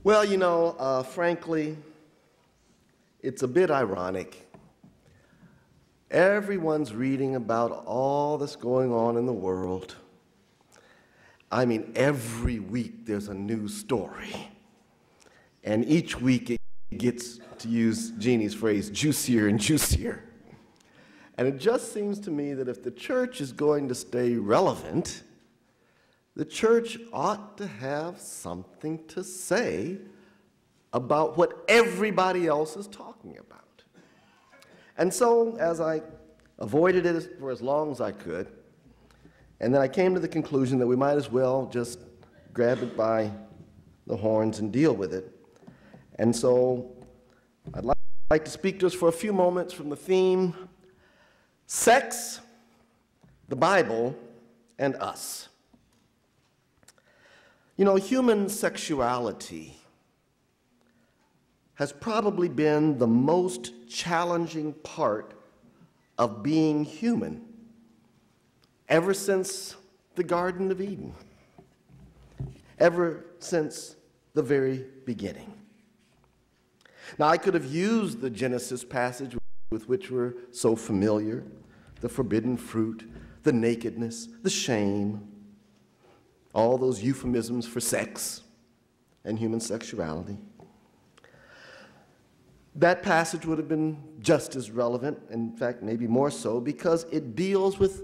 Well, frankly, it's a bit ironic. Everyone's reading about all that's going on in the world. I mean, every week there's a new story. And each week it gets, to use Jeannie's phrase, juicier and juicier. And it just seems to me that if the church is going to stay relevant, the church ought to have something to say about what everybody else is talking about. And so, as I avoided it for as long as I could, and then I came to the conclusion that we might as well just grab it by the horns and deal with it. And so I'd like to speak to us for a few moments from the theme, Sex, the Bible, and Us. Human sexuality has probably been the most challenging part of being human ever since the Garden of Eden, ever since the very beginning. Now, I could have used the Genesis passage with which we're so familiar, the forbidden fruit, the nakedness, the shame, all those euphemisms for sex and human sexuality. That passage would have been just as relevant, in fact, maybe more so, because it deals with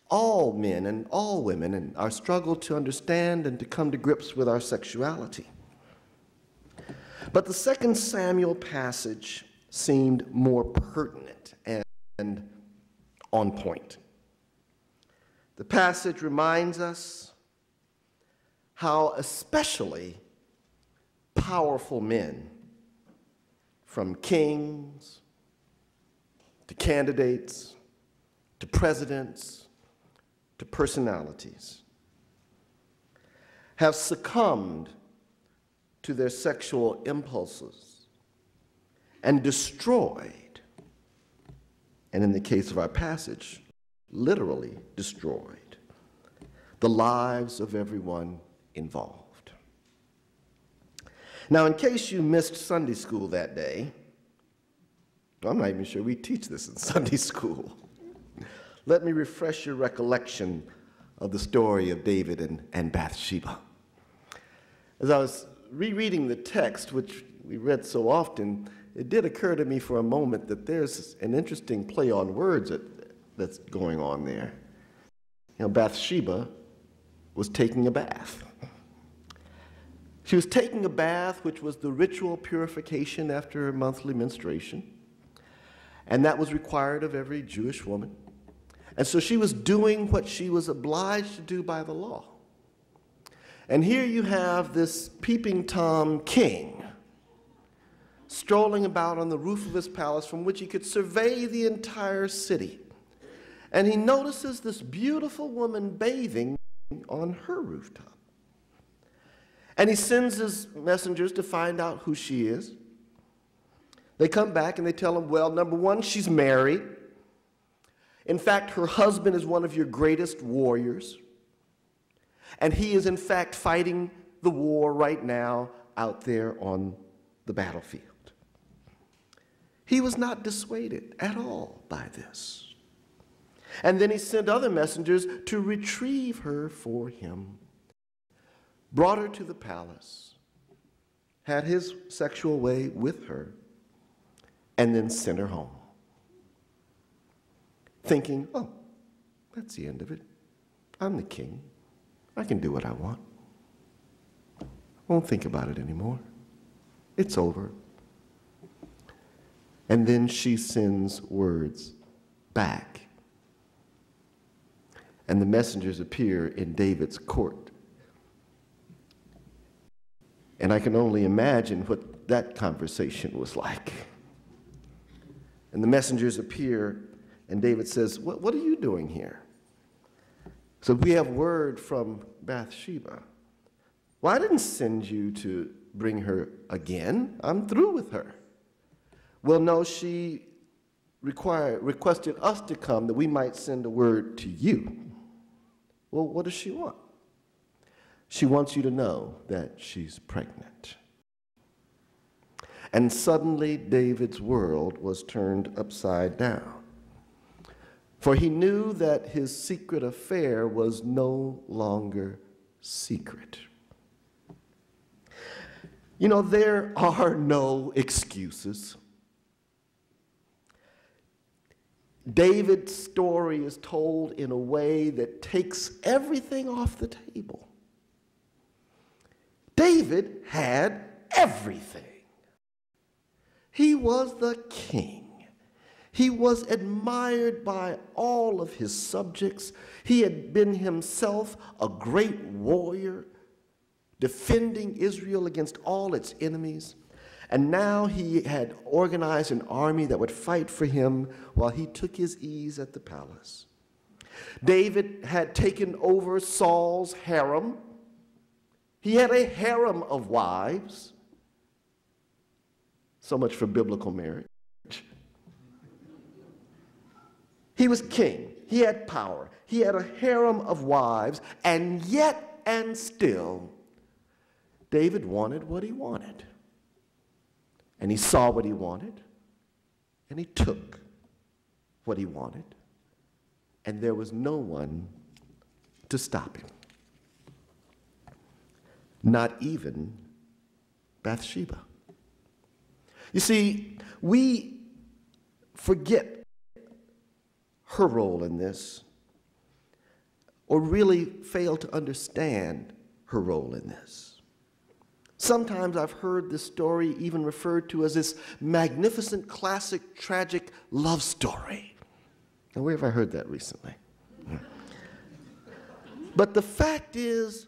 all men and all women and our struggle to understand and to come to grips with our sexuality. But the 2 Samuel passage seemed more pertinent and on point. The passage reminds us how especially powerful men, from kings to candidates to presidents to personalities, have succumbed to their sexual impulses and destroyed, and in the case of our passage, literally destroyed, the lives of everyone involved. Now, in case you missed Sunday school that day, I'm not even sure we teach this in Sunday school. Let me refresh your recollection of the story of David and Bathsheba. As I was rereading the text, which we read so often, it did occur to me for a moment that there's an interesting play on words that's going on there. Bathsheba was taking a bath. She was taking a bath, which was the ritual purification after her monthly menstruation, and that was required of every Jewish woman. And so she was doing what she was obliged to do by the law. And here you have this peeping Tom king strolling about on the roof of his palace from which he could survey the entire city. And he notices this beautiful woman bathing on her rooftop. And he sends his messengers to find out who she is. They come back and they tell him, well, number one, she's married. In fact, her husband is one of your greatest warriors. And he is, in fact, fighting the war right now out there on the battlefield. He was not dissuaded at all by this. And then he sent other messengers to retrieve her for him, brought her to the palace, had his sexual way with her, and then sent her home, thinking, oh, that's the end of it. I'm the king. I can do what I want. I won't think about it anymore. It's over. And then she sends words back. And the messengers appear in David's court. And I can only imagine what that conversation was like. And the messengers appear, and David says, what are you doing here? So we have word from Bathsheba. Well, I didn't send you to bring her again. I'm through with her. Well, no, she requested us to come that we might send a word to you. Well, what does she want? She wants you to know that she's pregnant. And suddenly David's world was turned upside down. For he knew that his secret affair was no longer secret. You know, there are no excuses. David's story is told in a way that takes everything off the table. David had everything. He was the king. He was admired by all of his subjects. He had been himself a great warrior, defending Israel against all its enemies. And now he had organized an army that would fight for him while he took his ease at the palace. David had taken over Saul's harem. He had a harem of wives. So much for biblical marriage. He was king. He had power. He had a harem of wives. And yet and still, David wanted what he wanted. And he saw what he wanted. And he took what he wanted. And there was no one to stop him. Not even Bathsheba. You see, we forget her role in this, or really fail to understand her role in this. Sometimes I've heard this story even referred to as this magnificent, classic, tragic love story. Now, where have I heard that recently? But the fact is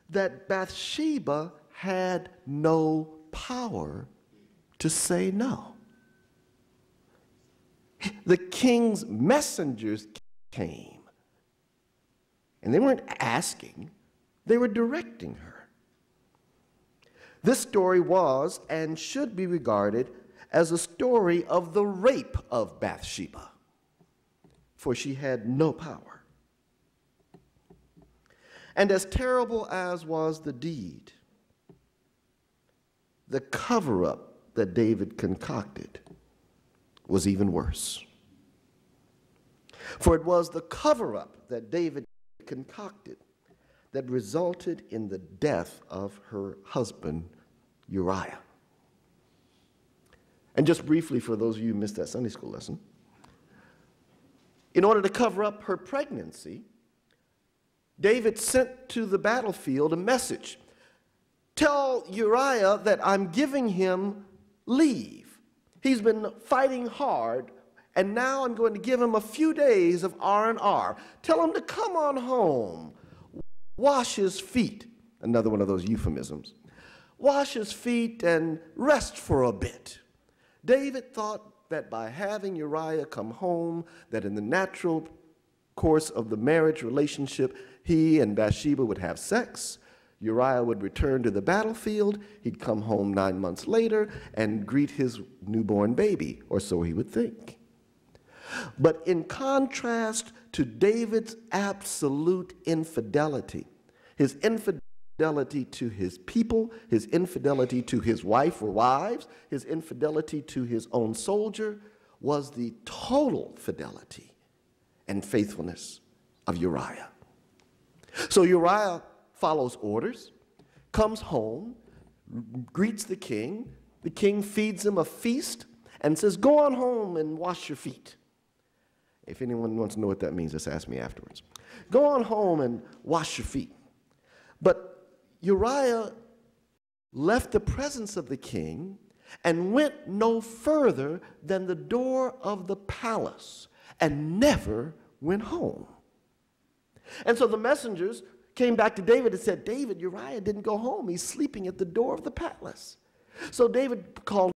that Bathsheba had no power to say no. The king's messengers came, and they weren't asking, they were directing her. This story was and should be regarded as a story of the rape of Bathsheba, for she had no power. And as terrible as was the deed, the cover-up that David concocted was even worse. For it was the cover-up that David concocted that resulted in the death of her husband, Uriah. And just briefly, for those of you who missed that Sunday school lesson, in order to cover up her pregnancy, David sent to the battlefield a message. Tell Uriah that I'm giving him leave. He's been fighting hard, and now I'm going to give him a few days of R&R. Tell him to come on home, wash his feet. Another one of those euphemisms. Wash his feet and rest for a bit. David thought that by having Uriah come home, that in the natural course of the marriage relationship, he and Bathsheba would have sex. Uriah would return to the battlefield. He'd come home 9 months later and greet his newborn baby, or so he would think. But in contrast to David's absolute infidelity, his infidelity to his people, his infidelity to his wife or wives, his infidelity to his own soldier, was the total fidelity and faithfulness of Uriah. So Uriah follows orders, comes home, greets the king. The king feeds him a feast and says, go on home and wash your feet. If anyone wants to know what that means, just ask me afterwards. Go on home and wash your feet. But Uriah left the presence of the king and went no further than the door of the palace and never went home. And so the messengers came back to David and said, David, Uriah didn't go home. He's sleeping at the door of the palace. So David called